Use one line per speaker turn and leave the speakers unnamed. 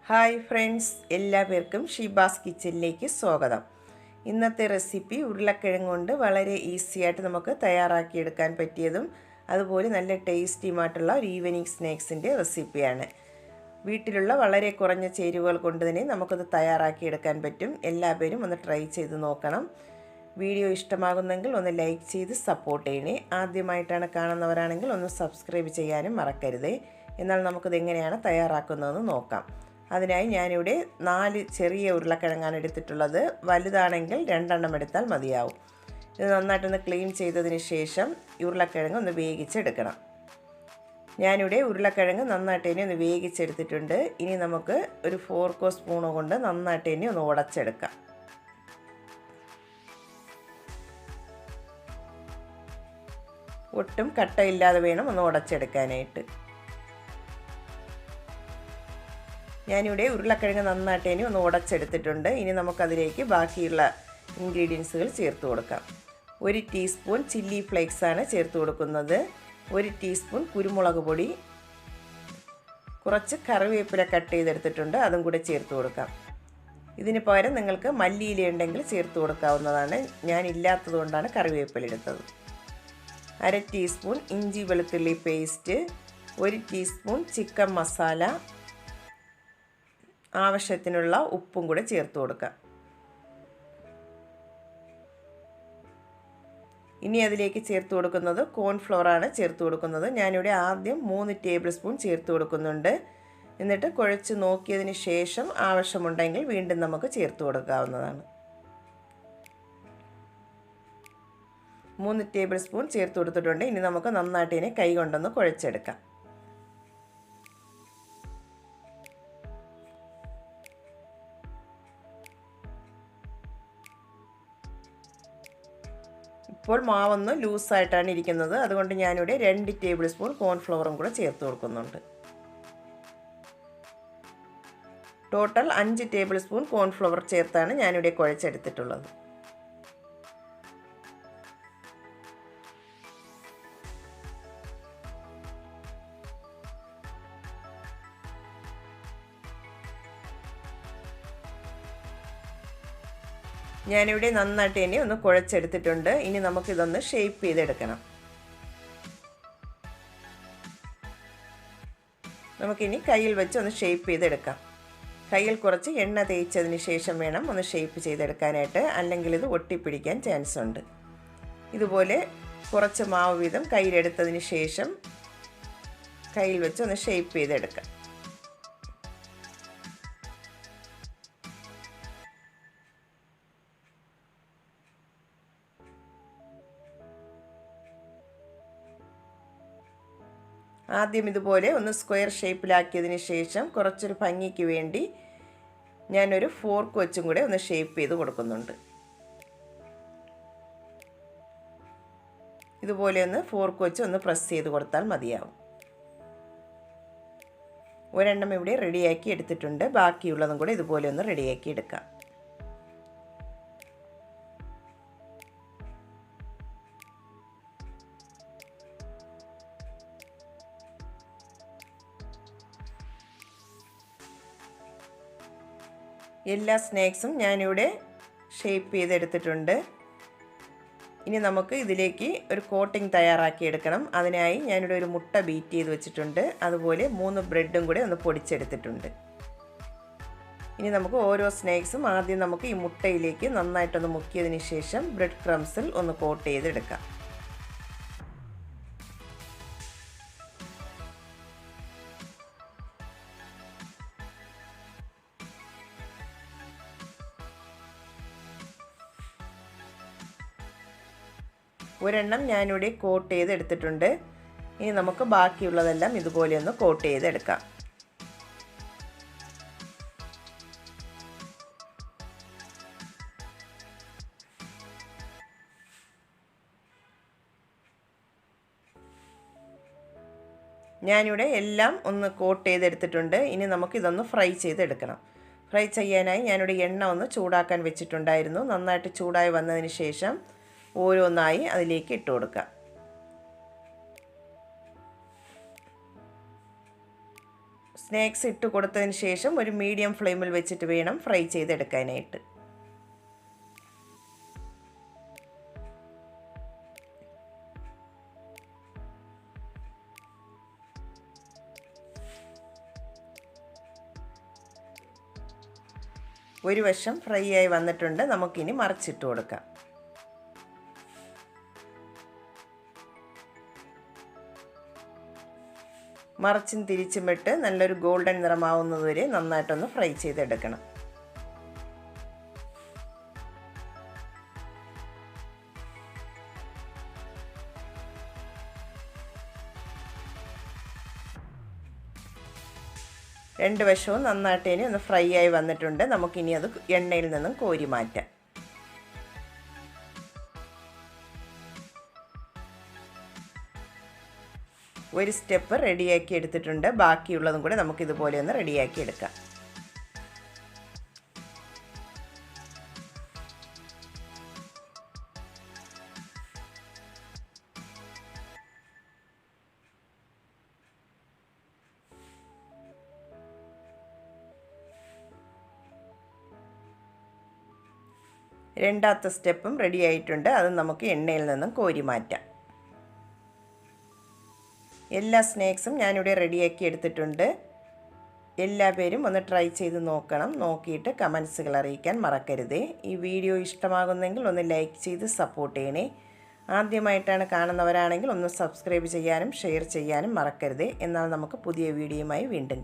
Hi friends, എല്ലാവർക്കും ഷീബാസ് കിച്ചണിലേക്ക് സ്വാഗതം. ഇന്നത്തെ റെസിപ്പി ഉരുളക്കിഴങ്ങ് കൊണ്ട് വളരെ ഈസിയായിട്ട് നമുക്ക് തയ്യാറാക്കിയെടുക്കാൻ പറ്റിയതും അതുപോലെ നല്ല ടേസ്റ്റിയുമായിട്ടുള്ള ഒരു ഈവനിങ് സ്നാക്സിൻ്റെ റെസിപ്പിയാണ്. വീട്ടിലുള്ള വളരെ കുറഞ്ഞ ചേരുവകൾ കൊണ്ട് തന്നെ നമുക്കത് തയ്യാറാക്കിയെടുക്കാൻ പറ്റും. എല്ലാവരും ഒന്ന് ട്രൈ ചെയ്ത് നോക്കണം. വീഡിയോ ഇഷ്ടമാകുന്നെങ്കിൽ ഒന്ന് ലൈക്ക് ചെയ്ത് സപ്പോർട്ട് ചെയ്യണേ. ആദ്യമായിട്ടാണ് കാണുന്നവരാണെങ്കിൽ ഒന്ന് സബ്സ്ക്രൈബ് ചെയ്യാനും മറക്കരുതേ. എന്നാൽ നമുക്കിത് എങ്ങനെയാണ് തയ്യാറാക്കുന്നതെന്ന് നോക്കാം. അതിനായി ഞാനിവിടെ 4 ചെറിയ ഉരുളക്കിഴങ്ങാണ് എടുത്തിട്ടുള്ളത്. വലുതാണെങ്കിൽ 2 എടുത്താൽ മതിയാവും. ഇത് നന്നായിട്ടൊന്ന് ക്ലീൻ ചെയ്തതിന് ശേഷം ഉരുളക്കിഴങ്ങ് ഒന്ന് വേവിച്ചെടുക്കണം. ഞാനിവിടെ ഉരുളക്കിഴങ്ങ് നന്നായിട്ട് തന്നെ ഒന്ന് വേവിച്ചെടുത്തിട്ടുണ്ട്. ഇനി നമുക്ക് ഒരു ഫോർക്കോ സ്പൂണോ കൊണ്ട് നന്നായിട്ട് തന്നെ ഒന്ന് ഉടച്ചെടുക്കാം. ഒട്ടും കട്ടയില്ലാതെ വേണം ഒന്ന് ഉടച്ചെടുക്കാനായിട്ട്. ഞാനിവിടെ ഉരുളക്കിഴങ്ങ് നന്നായിട്ട് ഇനി ഒന്ന് ഉടച്ചെടുത്തിട്ടുണ്ട്. ഇനി നമുക്കതിലേക്ക് ബാക്കിയുള്ള ഇൻഗ്രീഡിയൻസുകൾ ചേർത്ത് കൊടുക്കാം. 1 ടീസ്പൂൺ ചില്ലി ഫ്ലേക്സാണ് ചേർത്ത് കൊടുക്കുന്നത്. 1 ടീസ്പൂൺ കുരുമുളക് പൊടി, കുറച്ച് കറിവേപ്പില കട്ട് ചെയ്തെടുത്തിട്ടുണ്ട്, അതും കൂടെ ചേർത്ത് കൊടുക്കാം. ഇതിന് പകരം നിങ്ങൾക്ക് മല്ലിയില ഉണ്ടെങ്കിൽ ചേർത്ത് കൊടുക്കാവുന്നതാണ്. ഞാൻ ഇല്ലാത്തത് കൊണ്ടാണ് കറിവേപ്പില എടുത്തത്. 1/2 ടീസ്പൂൺ ഇഞ്ചി വെളുത്തുള്ളി പേസ്റ്റ്, 1 ടീസ്പൂൺ ചിക്കൻ മസാല, ആവശ്യത്തിനുള്ള ഉപ്പും കൂടെ ചേർത്ത് കൊടുക്കാം. ഇനി അതിലേക്ക് ചേർത്ത് കൊടുക്കുന്നത് കോൺഫ്ലോറാണ് ചേർത്ത് കൊടുക്കുന്നത്. ഞാനിവിടെ ആദ്യം 3 ടേബിൾ സ്പൂൺ ചേർത്ത് കൊടുക്കുന്നുണ്ട്. എന്നിട്ട് കുഴച്ച് നോക്കിയതിന് ശേഷം ആവശ്യമുണ്ടെങ്കിൽ വീണ്ടും നമുക്ക് ചേർത്ത് കൊടുക്കാവുന്നതാണ്. 3 ടേബിൾ സ്പൂൺ ചേർത്ത് കൊടുത്തിട്ടുണ്ട്. ഇനി നമുക്ക് നന്നായിട്ട് ഇതിനെ കൈ കൊണ്ടൊന്ന് കുഴച്ചെടുക്കാം. ഇപ്പോൾ മാവൊന്ന് ലൂസായിട്ടാണ് ഇരിക്കുന്നത്. അതുകൊണ്ട് ഞാനിവിടെ 2 ടേബിൾ സ്പൂൺ കോൺഫ്ലവറും കൂടെ ചേർത്ത് കൊടുക്കുന്നുണ്ട്. ടോട്ടൽ 5 ടേബിൾ സ്പൂൺ കോൺഫ്ലവർ ചേർത്താണ് ഞാനിവിടെ കുഴച്ചെടുത്തിട്ടുള്ളത്. ഞാനിവിടെ നന്നായിട്ട് തന്നെ ഒന്ന് കുഴച്ചെടുത്തിട്ടുണ്ട്. ഇനി നമുക്കിതൊന്ന് ഷേപ്പ് ചെയ്തെടുക്കണം. നമുക്കിനി കയ്യിൽ വെച്ച് ഒന്ന് ഷേപ്പ് ചെയ്തെടുക്കാം. കയ്യിൽ കുറച്ച് എണ്ണ തേച്ചതിന് ശേഷം വേണം ഒന്ന് ഷേപ്പ് ചെയ്തെടുക്കാനായിട്ട്, അല്ലെങ്കിൽ ഇത് ഒട്ടിപ്പിടിക്കാൻ ചാൻസ് ഉണ്ട്. ഇതുപോലെ കുറച്ച് മാവ് വീതം കയ്യിലെടുത്തതിന് ശേഷം കയ്യിൽ വെച്ച് ഒന്ന് ഷേപ്പ് ചെയ്തെടുക്കാം. ആദ്യം ഇതുപോലെ ഒന്ന് സ്ക്വയർ ഷേപ്പിലാക്കിയതിന് ശേഷം കുറച്ചൊരു ഭംഗിക്ക് വേണ്ടി ഞാനൊരു ഫോർക്ക് വെച്ചും കൂടെ ഒന്ന് ഷേപ്പ് ചെയ്ത് കൊടുക്കുന്നുണ്ട്. ഇതുപോലെ ഒന്ന് ഫോർക്ക് വെച്ച് ഒന്ന് പ്രസ് ചെയ്ത് കൊടുത്താൽ മതിയാവും. ഒരെണ്ണം ഇവിടെ റെഡിയാക്കി എടുത്തിട്ടുണ്ട്. ബാക്കിയുള്ളതും കൂടെ ഇതുപോലെ ഒന്ന് റെഡിയാക്കി എടുക്കാം. എല്ലാ സ്നാക്സും ഞാനിവിടെ ഷേപ്പ് ചെയ്തെടുത്തിട്ടുണ്ട്. ഇനി നമുക്ക് ഇതിലേക്ക് ഒരു കോട്ടിംഗ് തയ്യാറാക്കി എടുക്കണം. അതിനായി ഞാനിവിടെ ഒരു മുട്ട ബീറ്റ് ചെയ്ത് വെച്ചിട്ടുണ്ട്. അതുപോലെ 3 ബ്രെഡും കൂടെ ഒന്ന് പൊടിച്ചെടുത്തിട്ടുണ്ട്. ഇനി നമുക്ക് ഓരോ സ്നാക്സും ആദ്യം നമുക്ക് ഈ മുട്ടയിലേക്ക് നന്നായിട്ടൊന്ന് മുക്കിയതിന് ശേഷം ബ്രെഡ് ക്രംസിൽ ഒന്ന് കോട്ട് ചെയ്തെടുക്കാം. ഒരെണ്ണം ഞാനിവിടെ കോട്ട് ചെയ്തെടുത്തിട്ടുണ്ട്. ഇനി നമുക്ക് ബാക്കിയുള്ളതെല്ലാം ഇതുപോലെ ഒന്ന് കോട്ട് ചെയ്തെടുക്കാം. ഞാനിവിടെ എല്ലാം ഒന്ന് കോട്ട് ചെയ്തെടുത്തിട്ടുണ്ട്. ഇനി നമുക്കിതൊന്ന് ഫ്രൈ ചെയ്തെടുക്കണം. ഫ്രൈ ചെയ്യാനായി ഞാനിവിടെ എണ്ണ ഒന്ന് ചൂടാക്കാൻ വെച്ചിട്ടുണ്ടായിരുന്നു. നന്നായിട്ട് ചൂടായി വന്നതിന് ശേഷം ഓരോന്നായി അതിലേക്ക് ഇട്ട് കൊടുക്കാം. സ്നാക്സ് ഇട്ട് കൊടുത്തതിന് ശേഷം ഒരു മീഡിയം ഫ്ലെയിമിൽ വെച്ചിട്ട് വേണം ഫ്രൈ ചെയ്തെടുക്കാനായിട്ട്. ഒരു വശം ഫ്രൈ ആയി വന്നിട്ടുണ്ട്. നമുക്കിനി മറിച്ചിട്ട് കൊടുക്കാം. മറിച്ചും തിരിച്ചും ഇട്ട് നല്ലൊരു ഗോൾഡൻ നിറമാവുന്നതുവരെ നന്നായിട്ടൊന്ന് ഫ്രൈ ചെയ്തെടുക്കണം. രണ്ട് വശവും നന്നായിട്ട് ഇനി ഒന്ന് ഫ്രൈ ആയി വന്നിട്ടുണ്ട്. നമുക്കിനി അത് എണ്ണയിൽ നിന്നും കോരി മാറ്റാം. ഒരു സ്റ്റെപ്പ് റെഡിയാക്കി എടുത്തിട്ടുണ്ട്. ബാക്കിയുള്ളതും കൂടെ നമുക്കിതുപോലെ ഒന്ന് റെഡിയാക്കി എടുക്കാം. രണ്ടാമത്തെ സ്റ്റെപ്പും റെഡി ആയിട്ടുണ്ട്. അത് നമുക്ക് എണ്ണയിൽ നിന്നും കോരി മാറ്റാം. എല്ലാ സ്നാക്സും ഞാനിവിടെ റെഡിയാക്കി എടുത്തിട്ടുണ്ട്. എല്ലാ പേരും ഒന്ന് ട്രൈ ചെയ്ത് നോക്കണം. നോക്കിയിട്ട് കമൻസുകൾ അറിയിക്കാൻ മറക്കരുതേ. ഈ വീഡിയോ ഇഷ്ടമാകുന്നെങ്കിൽ ഒന്ന് ലൈക്ക് ചെയ്ത് സപ്പോർട്ട് ചെയ്യണേ. ആദ്യമായിട്ടാണ് കാണുന്നവരാണെങ്കിൽ ഒന്ന് സബ്സ്ക്രൈബ് ചെയ്യാനും ഷെയർ ചെയ്യാനും മറക്കരുതേ. എന്നാൽ നമുക്ക് പുതിയ വീഡിയോയുമായി വീണ്ടും